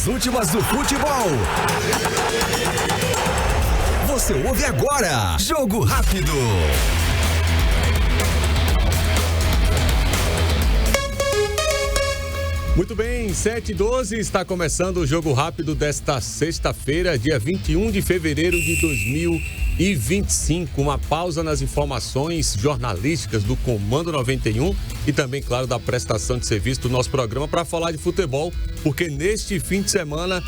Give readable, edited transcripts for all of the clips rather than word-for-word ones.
as últimas do futebol. Você ouve agora, Jogo Rápido. Muito bem, 7h12, está começando o Jogo Rápido desta sexta-feira, dia 21 de fevereiro de 2025. Uma pausa nas informações jornalísticas do Comando 91 e também, claro, da prestação de serviço do nosso programa para falar de futebol, porque neste fim de semana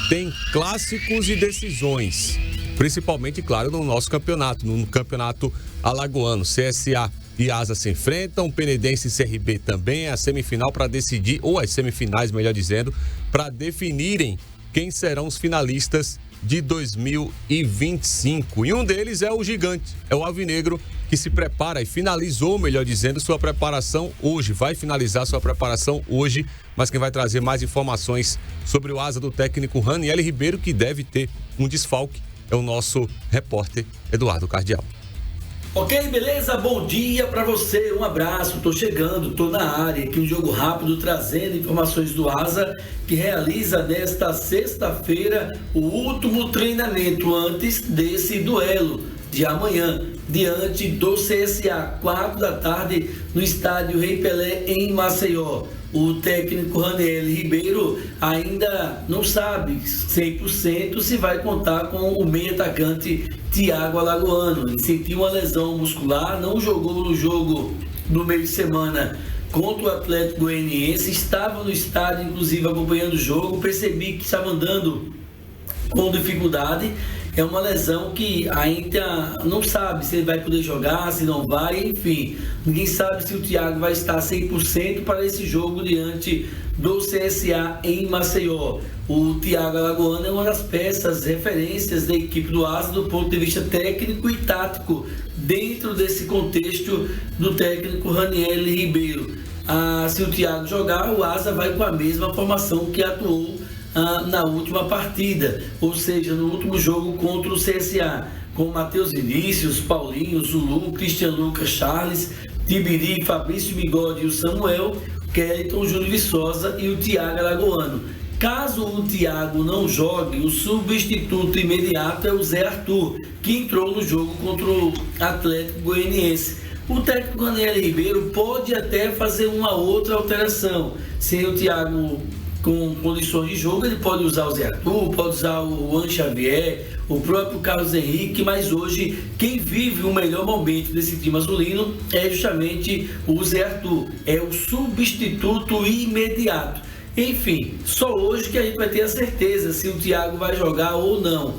tem clássicos e decisões, principalmente, claro, no nosso campeonato, no campeonato alagoano. CSA e Asa se enfrentam, Penedense e CRB também, é a semifinal para decidir, ou as semifinais, melhor dizendo, para definirem quem serão os finalistas de 2025. E um deles é o gigante, é o Alvinegro, que se prepara e finalizou, melhor dizendo, sua preparação hoje. Vai finalizar sua preparação hoje, mas quem vai trazer mais informações sobre o Asa do técnico Raniel Ribeiro, que deve ter um desfalque, é o nosso repórter Eduardo Cardial. Ok, beleza? Bom dia para você, um abraço, tô chegando, tô na área aqui no Jogo Rápido, trazendo informações do Asa, que realiza nesta sexta-feira o último treinamento antes desse duelo de amanhã, diante do CSA, 4 da tarde, no estádio Rei Pelé, em Maceió. O técnico Raniel Ribeiro ainda não sabe 100% se vai contar com o meio atacante Thiago Alagoano. Ele sentiu uma lesão muscular, não jogou no jogo do meio de semana contra o Atlético Goianiense, estava no estádio, inclusive, acompanhando o jogo. Percebi que estava andando com dificuldade. É uma lesão que ainda não sabe se ele vai poder jogar, se não vai, enfim. Ninguém sabe se o Thiago vai estar 100% para esse jogo diante do CSA em Maceió. O Thiago Alagoano é uma das peças, referências da equipe do Asa do ponto de vista técnico e tático, dentro desse contexto do técnico Raniel Ribeiro. Se o Thiago jogar, o Asa vai com a mesma formação que atuou na última partida, ou seja, no último jogo contra o CSA, com Matheus Vinícius, Paulinho, Zulu, Cristian Lucas, Charles, Tibiri, Fabrício Bigode e o Samuel, Kellyton, Júlio Viçosa e o Thiago Alagoano. Caso o Thiago não jogue, o substituto imediato é o Zé Arthur, que entrou no jogo contra o Atlético Goianiense. O técnico Raniel Ribeiro pode até fazer uma outra alteração, sem o Thiago com condições de jogo, ele pode usar o Zé Arthur, pode usar o Juan Xavier, o próprio Carlos Henrique, mas hoje quem vive o melhor momento desse time azulino é justamente o Zé Arthur, é o substituto imediato. Enfim, só hoje que a gente vai ter a certeza se o Thiago vai jogar ou não.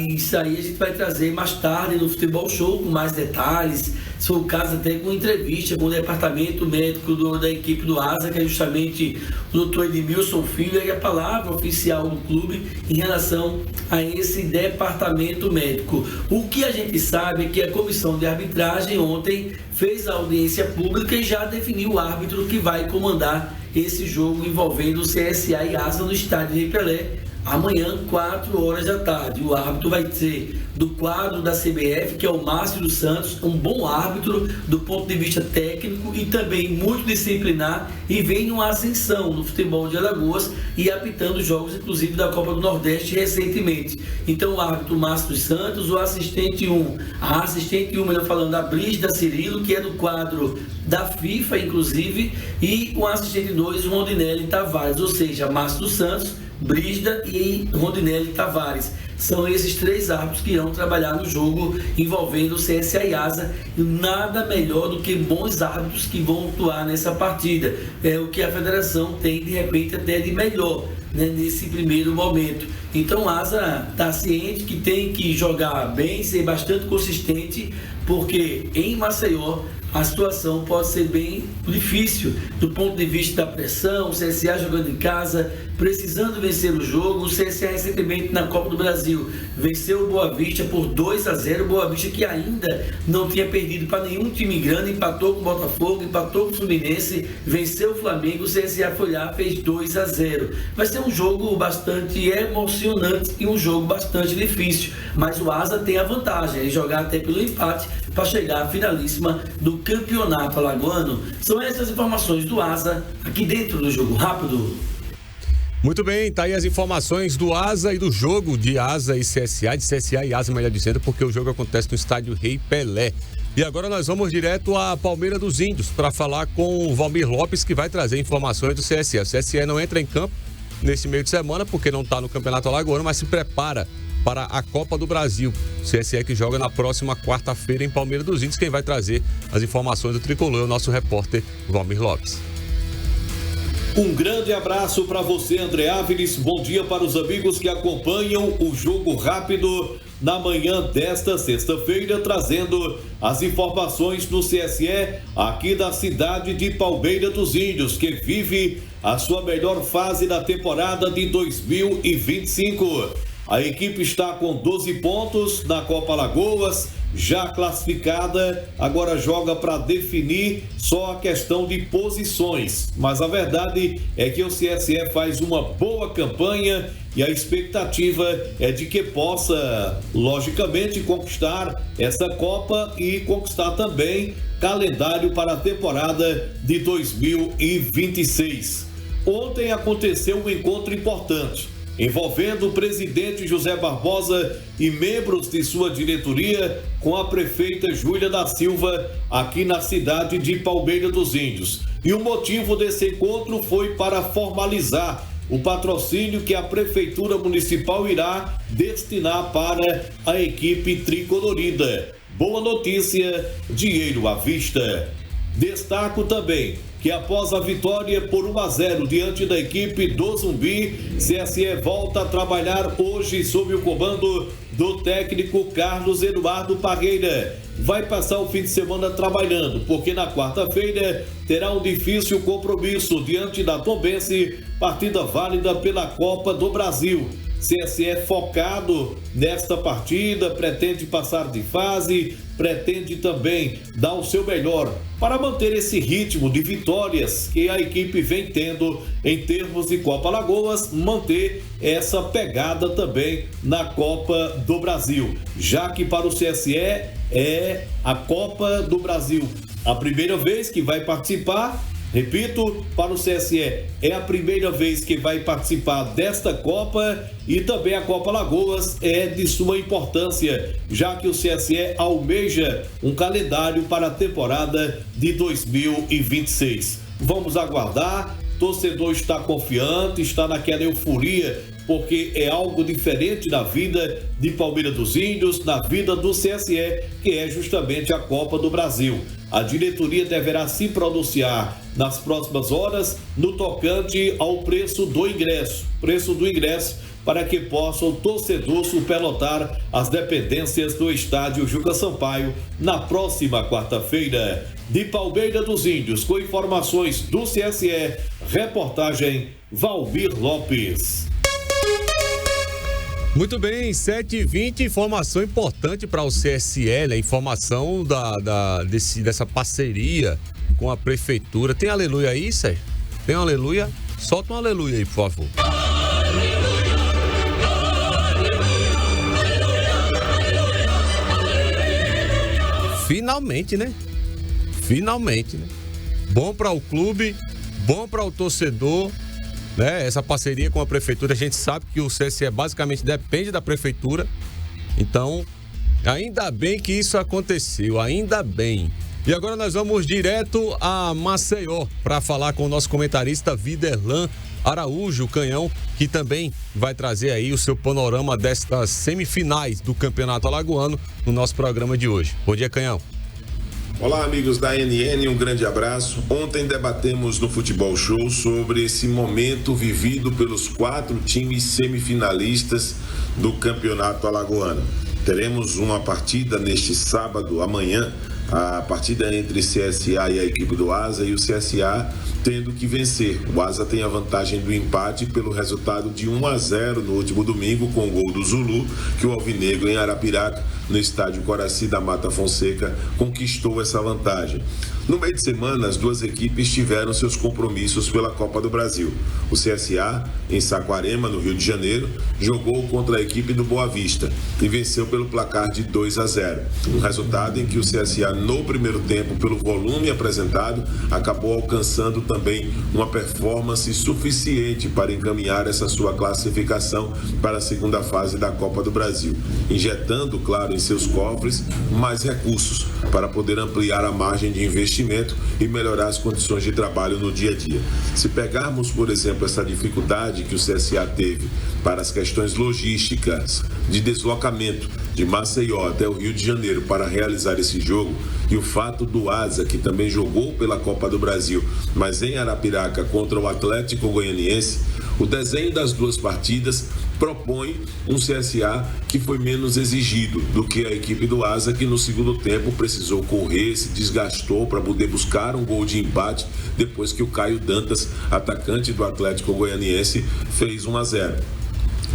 Isso aí a gente vai trazer mais tarde no Futebol Show com mais detalhes, se for o caso até com entrevista com o departamento médico da equipe do Asa, que é justamente o Dr. Edmilson Filho, e a palavra oficial do clube em relação a esse departamento médico. O que a gente sabe é que a comissão de arbitragem ontem fez a audiência pública e já definiu o árbitro que vai comandar esse jogo envolvendo o CSA e Asa no estádio de Pelé, amanhã, 4 horas da tarde. O árbitro vai ser do quadro da CBF, que é o Márcio dos Santos, um bom árbitro do ponto de vista técnico e também muito disciplinar, e vem numa ascensão no futebol de Alagoas e apitando jogos, inclusive, da Copa do Nordeste recentemente. Então, o árbitro Márcio dos Santos, o assistente 1, a assistente 1, melhor falando, a Brígida Cirilo, que é do quadro da FIFA, inclusive, e o assistente 2, o Rondinelli Tavares, ou seja, Márcio dos Santos, Brígida e Rondinelli Tavares. São esses 3 árbitros que irão trabalhar no jogo envolvendo o CSA e Asa. E nada melhor do que bons árbitros que vão atuar nessa partida. É o que a federação tem, de repente, até de melhor, né, nesse primeiro momento. Então, a Asa está ciente que tem que jogar bem, ser bastante consistente, porque em Maceió a situação pode ser bem difícil do ponto de vista da pressão, o CSA jogando em casa, precisando vencer o jogo. O CSA recentemente na Copa do Brasil venceu o Boa Vista por 2-0, o Boa Vista que ainda não tinha perdido para nenhum time grande, empatou com o Botafogo, empatou com o Fluminense, venceu o Flamengo, o CSA foi lá, fez 2-0. Vai ser um jogo bastante emocionante e um jogo bastante difícil, mas o Asa tem a vantagem de jogar até pelo empate para chegar à finalíssima do Campeonato Alagoano. São essas informações do Asa aqui dentro do Jogo Rápido. Muito bem, tá aí as informações do Asa e do jogo de Asa e CSA, de CSA e Asa, melhor dizendo, porque o jogo acontece no estádio Rei Pelé. E agora nós vamos direto à Palmeira dos Índios para falar com o Valmir Lopes, que vai trazer informações do CSA. O CSA não entra em campo nesse meio de semana porque não está no Campeonato Alagoano, mas se prepara para a Copa do Brasil. O CSA que joga na próxima quarta-feira em Palmeira dos Índios. Quem vai trazer as informações do tricolor é o nosso repórter Valmir Lopes. Um grande abraço para você, André Áviles. Bom dia para os amigos que acompanham o Jogo Rápido na manhã desta sexta-feira, trazendo as informações do CSE aqui da cidade de Palmeira dos Índios, que vive a sua melhor fase da temporada de 2025. A equipe está com 12 pontos na Copa Alagoas, já classificada, agora joga para definir só a questão de posições. Mas a verdade é que o CSE faz uma boa campanha e a expectativa é de que possa, logicamente, conquistar essa Copa e conquistar também calendário para a temporada de 2026. Ontem aconteceu um encontro importante envolvendo o presidente José Barbosa e membros de sua diretoria com a prefeita Júlia da Silva aqui na cidade de Palmeira dos Índios. E o motivo desse encontro foi para formalizar o patrocínio que a Prefeitura Municipal irá destinar para a equipe tricolorida. Boa notícia, dinheiro à vista. Destaco também que após a vitória por 1-0 diante da equipe do Zumbi, CSE volta a trabalhar hoje sob o comando do técnico Carlos Eduardo Parreira. Vai passar o fim de semana trabalhando, porque na quarta-feira terá um difícil compromisso diante da Tombense, partida válida pela Copa do Brasil. CSE focado nesta partida, pretende passar de fase, pretende também dar o seu melhor para manter esse ritmo de vitórias que a equipe vem tendo em termos de Copa Alagoas, manter essa pegada também na Copa do Brasil, já que para o CSE é a Copa do Brasil a primeira vez que vai participar. Repito, para o CSE é a primeira vez que vai participar desta Copa e também a Copa Alagoas é de suma importância, já que o CSE almeja um calendário para a temporada de 2026. Vamos aguardar, torcedor está confiante, está naquela euforia, porque é algo diferente na vida de Palmeira dos Índios, na vida do CSE, que é justamente a Copa do Brasil. A diretoria deverá se pronunciar nas próximas horas no tocante ao preço do ingresso para que possa o torcedor superlotar as dependências do estádio Juca Sampaio na próxima quarta-feira. De Palmeira dos Índios, com informações do CSE, reportagem Valmir Lopes. Muito bem, 7h20, informação importante para o CSE, né? Informação dessa parceria com a prefeitura. Tem aleluia aí, Sérgio? Tem um aleluia? Solta um aleluia aí, por favor. Finalmente, né? Finalmente, né? Bom para o clube, bom para o torcedor, né? Essa parceria com a prefeitura, a gente sabe que o CSE basicamente depende da prefeitura. Então, ainda bem que isso aconteceu, ainda bem. E agora nós vamos direto a Maceió para falar com o nosso comentarista Viderlan Araújo, o Canhão, que também vai trazer aí o seu panorama destas semifinais do Campeonato Alagoano no nosso programa de hoje. Bom dia, Canhão. Olá, amigos da NN, um grande abraço. Ontem debatemos no Futebol Show sobre esse momento vivido pelos 4 times semifinalistas do Campeonato Alagoano. Teremos uma partida neste sábado, amanhã, a partida entre CSA e a equipe do Asa, e o CSA tendo que vencer. O Asa tem a vantagem do empate pelo resultado de 1-0 no último domingo, com o gol do Zulu, que o Alvinegro em Arapiraca, no estádio Coraci da Mata Fonseca, conquistou essa vantagem. No meio de semana, as duas equipes tiveram seus compromissos pela Copa do Brasil. O CSA, em Saquarema, no Rio de Janeiro, jogou contra a equipe do Boa Vista e venceu pelo placar de 2-0. Um resultado em que o CSA, no primeiro tempo, pelo volume apresentado, acabou alcançando também também uma performance suficiente para encaminhar essa sua classificação para a segunda fase da Copa do Brasil, injetando, claro, em seus cofres mais recursos para poder ampliar a margem de investimento e melhorar as condições de trabalho no dia a dia. Se pegarmos, por exemplo, essa dificuldade que o CSA teve para as questões logísticas de deslocamento de Maceió até o Rio de Janeiro para realizar esse jogo, e o fato do Asa, que também jogou pela Copa do Brasil, mas em Arapiraca contra o Atlético Goianiense, o desenho das duas partidas propõe um CSA que foi menos exigido do que a equipe do Asa, que no segundo tempo precisou correr, se desgastou para poder buscar um gol de empate depois que o Caio Dantas, atacante do Atlético Goianiense, fez 1-0.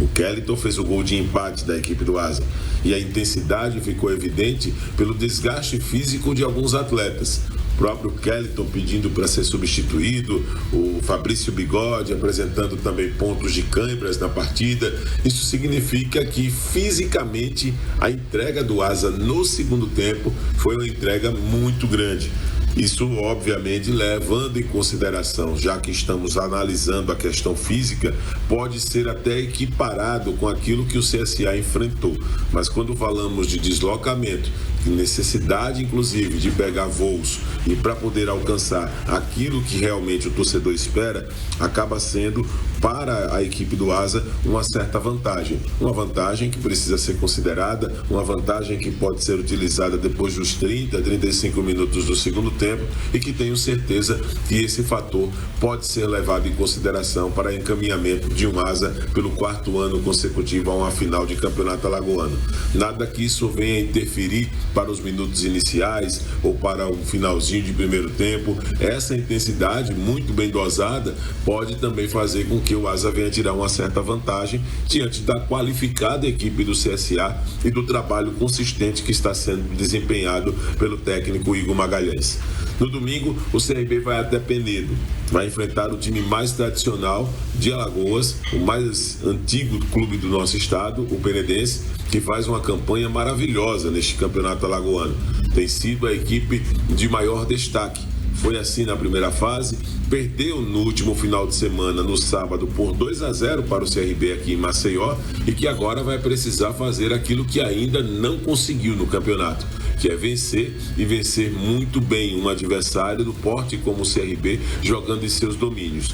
O Kellyton fez o gol de empate da equipe do Asa e a intensidade ficou evidente pelo desgaste físico de alguns atletas. O próprio Kellyton pedindo para ser substituído, o Fabrício Bigode apresentando também pontos de câimbras na partida. Isso significa que fisicamente a entrega do Asa no segundo tempo foi uma entrega muito grande. Isso, obviamente, levando em consideração, já que estamos analisando a questão física, pode ser até equiparado com aquilo que o CSA enfrentou. Mas quando falamos de deslocamento, necessidade, inclusive, de pegar voos e para poder alcançar aquilo que realmente o torcedor espera, acaba sendo, para a equipe do Asa, uma certa vantagem. Uma vantagem que precisa ser considerada, uma vantagem que pode ser utilizada depois dos 30, 35 minutos do segundo tempo e que tenho certeza que esse fator pode ser levado em consideração para encaminhamento de um Asa pelo 4º ano consecutivo a uma final de campeonato alagoano. Nada que isso venha interferir para os minutos iniciais ou para o finalzinho de primeiro tempo. Essa intensidade muito bem dosada pode também fazer com que o Asa venha tirar uma certa vantagem diante da qualificada equipe do CSA e do trabalho consistente que está sendo desempenhado pelo técnico Igor Magalhães. No domingo, o CRB vai até Penedo, vai enfrentar o time mais tradicional de Alagoas, o mais antigo clube do nosso estado, o Penedense, que faz uma campanha maravilhosa neste campeonato alagoano. Tem sido a equipe de maior destaque. Foi assim na primeira fase, perdeu no último final de semana, no sábado, por 2-0 para o CRB aqui em Maceió e que agora vai precisar fazer aquilo que ainda não conseguiu no campeonato, que é vencer e vencer muito bem um adversário do porte como o CRB, jogando em seus domínios.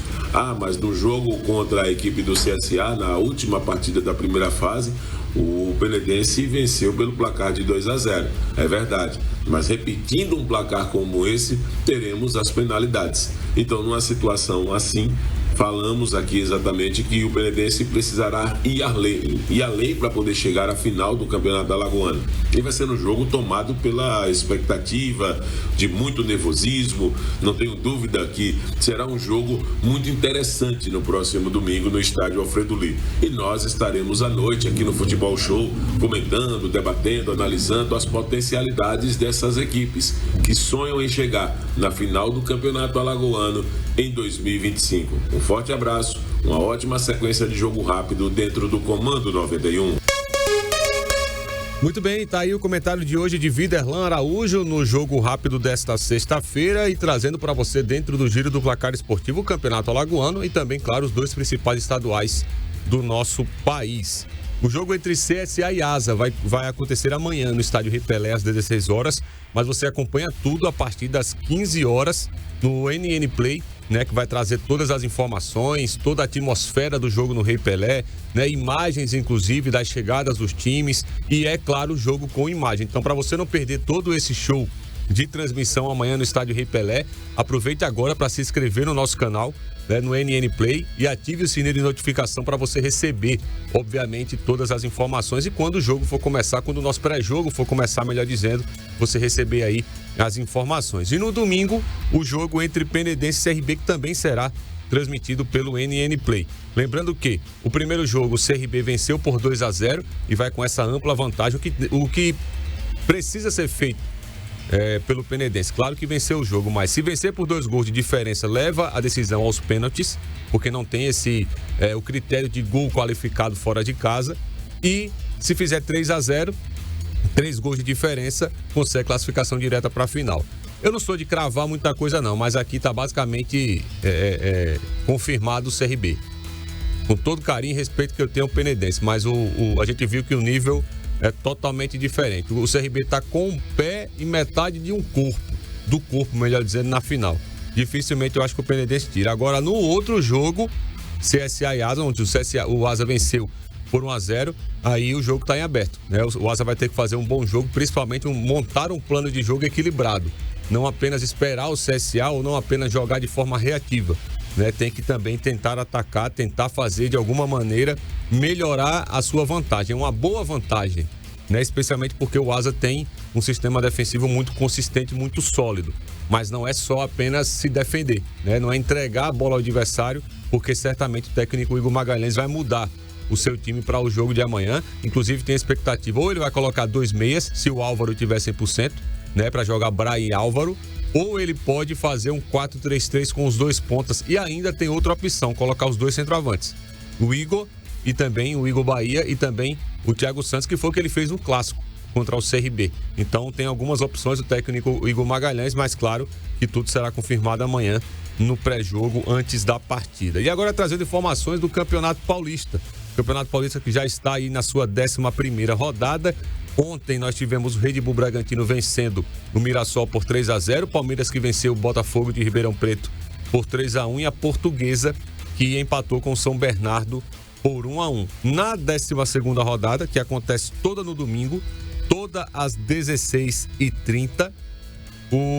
Mas no jogo contra a equipe do CSA, na última partida da primeira fase, o Penedense venceu pelo placar de 2-0, é verdade, mas repetindo um placar como esse, teremos as penalidades. Então, numa situação assim, falamos aqui exatamente que o Penedense precisará ir além para poder chegar à final do Campeonato Alagoano. E vai ser um jogo tomado pela expectativa de muito nervosismo. Não tenho dúvida que será um jogo muito interessante no próximo domingo no estádio Alfredo Lee. E nós estaremos à noite aqui no Futebol Show comentando, debatendo, analisando as potencialidades dessas equipes que sonham em chegar na final do Campeonato Alagoano em 2025. Um forte abraço, uma ótima sequência de jogo rápido dentro do Comando 91. Muito bem, tá aí o comentário de hoje de Viderlan Araújo no jogo rápido desta sexta-feira e trazendo para você dentro do giro do placar esportivo o Campeonato Alagoano e também, claro, os dois principais estaduais do nosso país. O jogo entre CSA e Asa vai acontecer amanhã no estádio Rei Pelé às 16 horas, mas você acompanha tudo a partir das 15 horas no NN Play, né, que vai trazer todas as informações, toda a atmosfera do jogo no Rei Pelé, né, imagens inclusive das chegadas dos times e, é claro, o jogo com imagem. Então, para você não perder todo esse show de transmissão amanhã no estádio Rei Pelé, aproveite agora para se inscrever no nosso canal, né, no NN Play, e ative o sininho de notificação para você receber, obviamente, todas as informações e quando o jogo for começar, quando o nosso pré-jogo for começar, melhor dizendo, você receber aí as informações. E no domingo, o jogo entre Penedense e CRB, que também será transmitido pelo NN Play. Lembrando que o primeiro jogo o CRB venceu por 2-0 e vai com essa ampla vantagem. O que precisa ser feito pelo Penedense, claro que venceu o jogo, mas se vencer por 2 gols de diferença, leva a decisão aos pênaltis, porque não tem o critério de gol qualificado fora de casa, e se fizer 3-0, 3 gols de diferença, consegue classificação direta para a final. Eu não sou de cravar muita coisa não, mas aqui tá basicamente confirmado o CRB. Com todo carinho e respeito que eu tenho ao Penedense, mas a gente viu que o nível é totalmente diferente. O CRB tá com um pé e metade de um corpo, do corpo, melhor dizendo, na final. Dificilmente eu acho que o Penedense tira. Agora, no outro jogo, CSA e Asa, onde o Asa venceu por 1-0, aí o jogo tá em aberto, né? O Asa vai ter que fazer um bom jogo, principalmente montar um plano de jogo equilibrado. Não apenas esperar o CSA ou não apenas jogar de forma reativa, né? Tem que também tentar atacar, tentar fazer de alguma maneira melhorar a sua vantagem, uma boa vantagem, né? Especialmente porque o Asa tem um sistema defensivo muito consistente, muito sólido, mas não é só apenas se defender, né? Não é entregar a bola ao adversário, porque certamente o técnico Igor Magalhães vai mudar o seu time para o jogo de amanhã. Inclusive tem a expectativa, ou ele vai colocar 2 meias, se o Álvaro tiver 100%, né, para jogar Braga e Álvaro, ou ele pode fazer um 4-3-3 com os 2 pontas, e ainda tem outra opção, colocar os 2 centroavantes, o Igor e também o Igor Bahia e também o Thiago Santos, que foi o que ele fez no clássico contra o CRB. Então tem algumas opções do técnico Igor Magalhães, mas claro que tudo será confirmado amanhã no pré-jogo antes da partida. E agora trazendo informações do Campeonato Paulista. Campeonato Paulista que já está aí na sua 11ª rodada. Ontem nós tivemos o Red Bull Bragantino vencendo o Mirassol por 3-0, Palmeiras que venceu o Botafogo de Ribeirão Preto por 3-1 e a Portuguesa que empatou com o São Bernardo por 1-1. Na 12ª rodada, que acontece toda no domingo, toda às 16h30,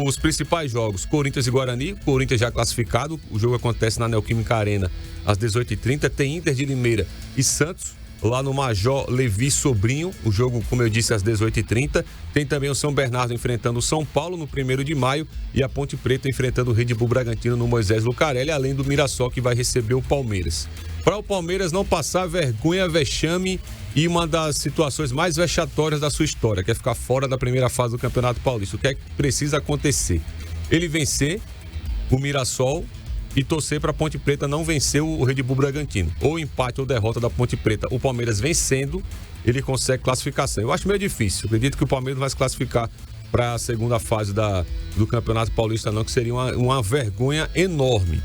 os principais jogos, Corinthians e Guarani, Corinthians já classificado, o jogo acontece na Neoquímica Arena às 18h30, tem Inter de Limeira e Santos, lá no Major Levi Sobrinho, o jogo, como eu disse, às 18h30, tem também o São Bernardo enfrentando o São Paulo no 1º de maio e a Ponte Preta enfrentando o Red Bull Bragantino no Moisés Lucarelli, além do Mirassol que vai receber o Palmeiras. Para o Palmeiras não passar vergonha, vexame e uma das situações mais vexatórias da sua história, que é ficar fora da primeira fase do Campeonato Paulista. O que é que precisa acontecer? Ele vencer o Mirassol e torcer para a Ponte Preta não vencer o Red Bull Bragantino. Ou empate ou derrota da Ponte Preta. O Palmeiras vencendo, ele consegue classificação. Eu acho meio difícil. Eu acredito que o Palmeiras vai se classificar para a segunda fase do Campeonato Paulista, não, que seria uma vergonha enorme.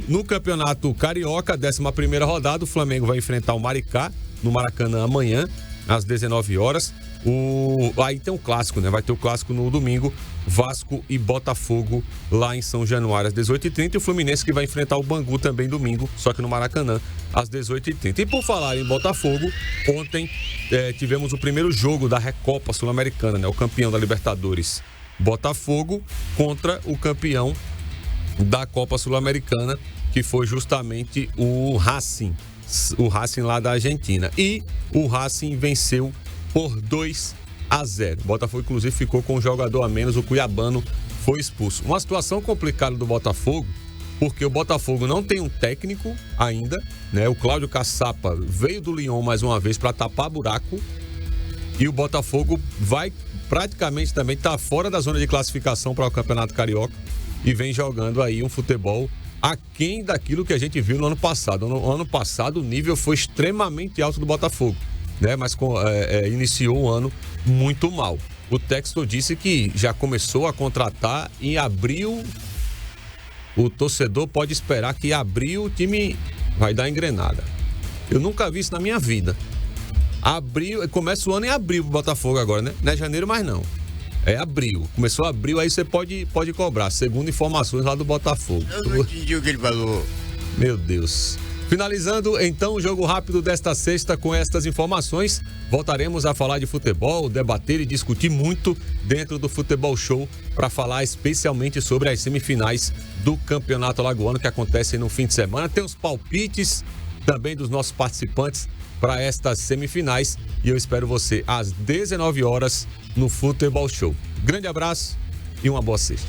No Campeonato Carioca, 11ª rodada, o Flamengo vai enfrentar o Maricá no Maracanã amanhã, às 19h. Aí tem o clássico, né? Vai ter o clássico no domingo, Vasco e Botafogo lá em São Januário às 18h30, e o Fluminense que vai enfrentar o Bangu também domingo, só que no Maracanã às 18h30. E por falar em Botafogo, ontem tivemos o primeiro jogo da Recopa Sul-Americana, né? O campeão da Libertadores, Botafogo, contra o campeão da Copa Sul-Americana, que foi justamente o Racing lá da Argentina. E o Racing venceu por 2-0. O Botafogo, inclusive, ficou com um jogador a menos, o Cuiabano foi expulso. Uma situação complicada do Botafogo, porque o Botafogo não tem um técnico ainda, né? O Cláudio Caçapa veio do Lyon mais uma vez para tapar buraco, e o Botafogo vai praticamente também estar fora da zona de classificação para o Campeonato Carioca e vem jogando aí um futebol aquém daquilo que a gente viu no ano passado. No ano passado o nível foi extremamente alto do Botafogo, né? Mas iniciou o ano muito mal. O Textor disse que já começou a contratar em abril. O torcedor pode esperar que em abril o time vai dar engrenada. Eu nunca vi isso na minha vida. Abril, começa o ano em abril pro Botafogo agora, né? Não é janeiro mais não. É abril. Começou abril, aí você pode cobrar, segundo informações lá do Botafogo. Eu não entendi o que ele falou. Meu Deus. Finalizando, então, o jogo rápido desta sexta com estas informações. Voltaremos a falar de futebol, debater e discutir muito dentro do Futebol Show para falar especialmente sobre as semifinais do Campeonato Alagoano que acontecem no fim de semana. Tem os palpites também dos nossos participantes para estas semifinais e eu espero você às 19h no Futebol Show. Grande abraço e uma boa sexta.